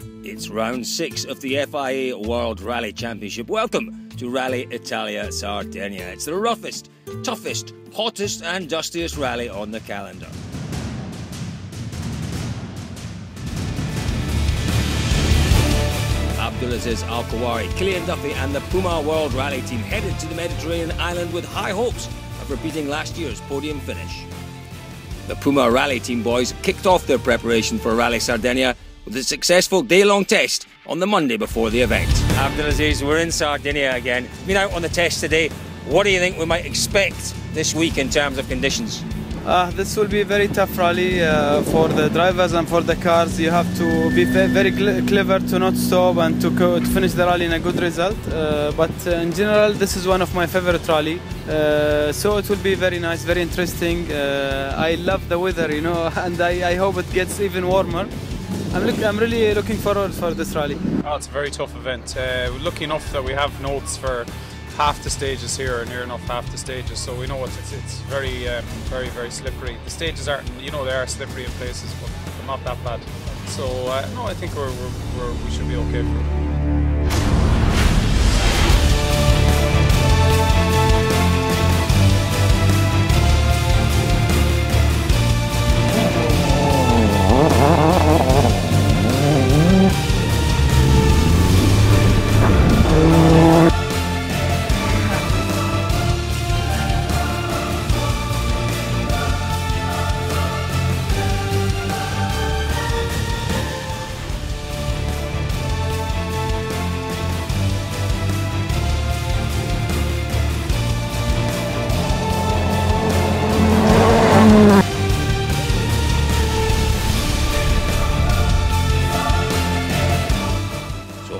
It's round 6 of the FIA World Rally Championship. Welcome to Rally Italia Sardegna. It's the roughest, toughest, hottest and dustiest rally on the calendar. ABDULAZIZ, AL-KUWARI, Kylian Duffy and the Puma World Rally team headed to the Mediterranean island with high hopes of repeating last year's podium finish. The Puma Rally team boys kicked off their preparation for Rally Sardegna with a successful day-long test on the Monday before the event. ABDULAZIZ, we're in Sardinia again. Been out on the test today. What do you think we might expect this week in terms of conditions? This will be a very tough rally for the drivers and for the cars. You have to be very clever to not stop and to finish the rally in a good result. But in general, this is one of my favorite rally. So it will be very nice, very interesting. I love the weather, you know, and I hope it gets even warmer. I'm really looking forward for this rally. Oh, it's a very tough event. We're lucky enough that we have notes for half the stages here, near enough half the stages, so we know it's very, very slippery. The stages are, you know, they are slippery in places, but they're not that bad. So no, I think we should be okay for it.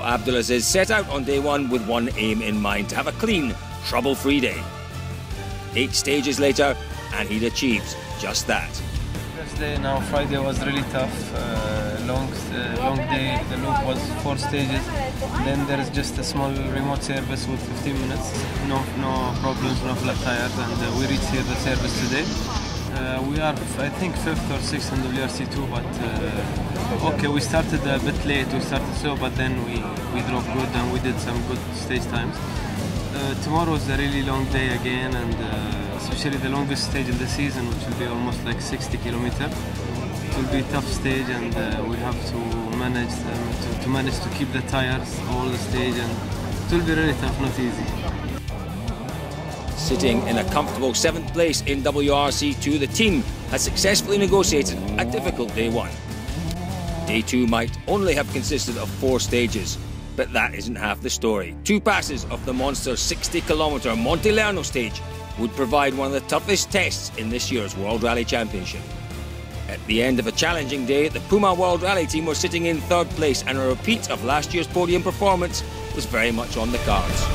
ABDULAZIZ set out on day one with one aim in mind: to have a clean, trouble-free day. 8 stages later, and he'd achieved just that. First day, now Friday was really tough, long day. The loop was 4 stages. Then there is just a small remote service with 15 minutes. No problems, no flat tires, and we reached here the service today. We are, I think, 5th or 6th in WRC 2, but okay, we started a bit late, we started slow, but then we drove good and we did some good stage times. Tomorrow is a really long day again, and especially the longest stage in the season, which will be almost like 60 kilometers. It will be a tough stage, and we have to manage to keep the tires all the stage, and it will be really tough, not easy. Sitting in a comfortable 7th place in WRC 2, the team has successfully negotiated a difficult day 1. Day 2 might only have consisted of 4 stages, but that isn't half the story. 2 passes of the monster 60-kilometre Monte Lerno stage would provide one of the toughest tests in this year's World Rally Championship. At the end of a challenging day, the Puma World Rally team were sitting in 3rd place, and a repeat of last year's podium performance was very much on the cards.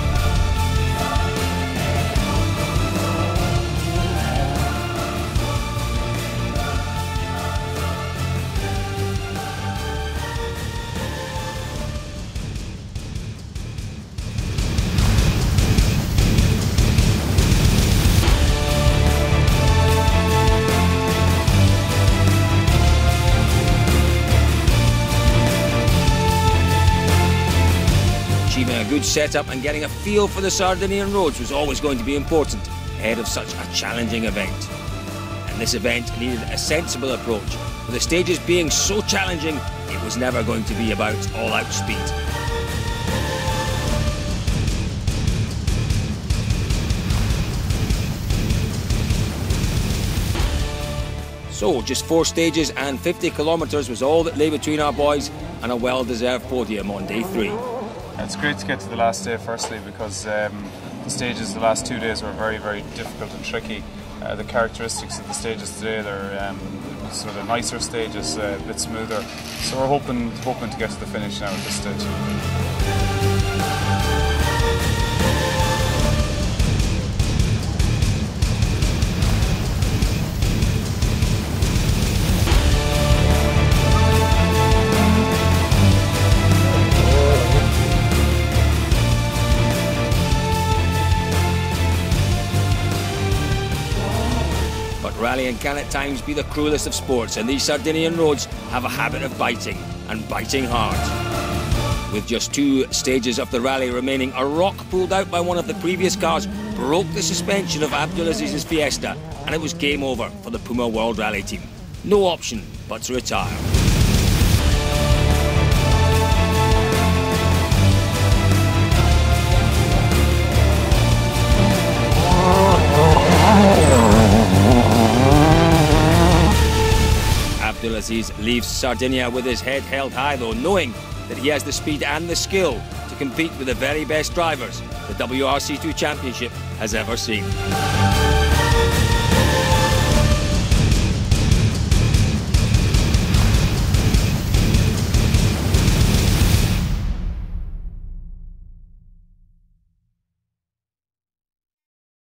Achieving a good setup and getting a feel for the Sardinian roads was always going to be important ahead of such a challenging event. And this event needed a sensible approach. With the stages being so challenging, it was never going to be about all-out speed. So, just 4 stages and 50 kilometres was all that lay between our boys and a well-deserved podium on day 3. It's great to get to the last day, firstly, because the stages the last 2 days were very, very difficult and tricky. The characteristics of the stages today, they're sort of nicer stages, a bit smoother. So we're hoping to get to the finish now at this stage. Rallying can at times be the cruelest of sports, and these Sardinian roads have a habit of biting. and biting hard. With just 2 stages of the rally remaining, a rock pulled out by one of the previous cars broke the suspension of ABDULAZIZ's Fiesta, and it was game over for the Puma World Rally team. No option but to retire. ABDULAZIZ leaves Sardinia with his head held high though, knowing that he has the speed and the skill to compete with the very best drivers the WRC2 Championship has ever seen.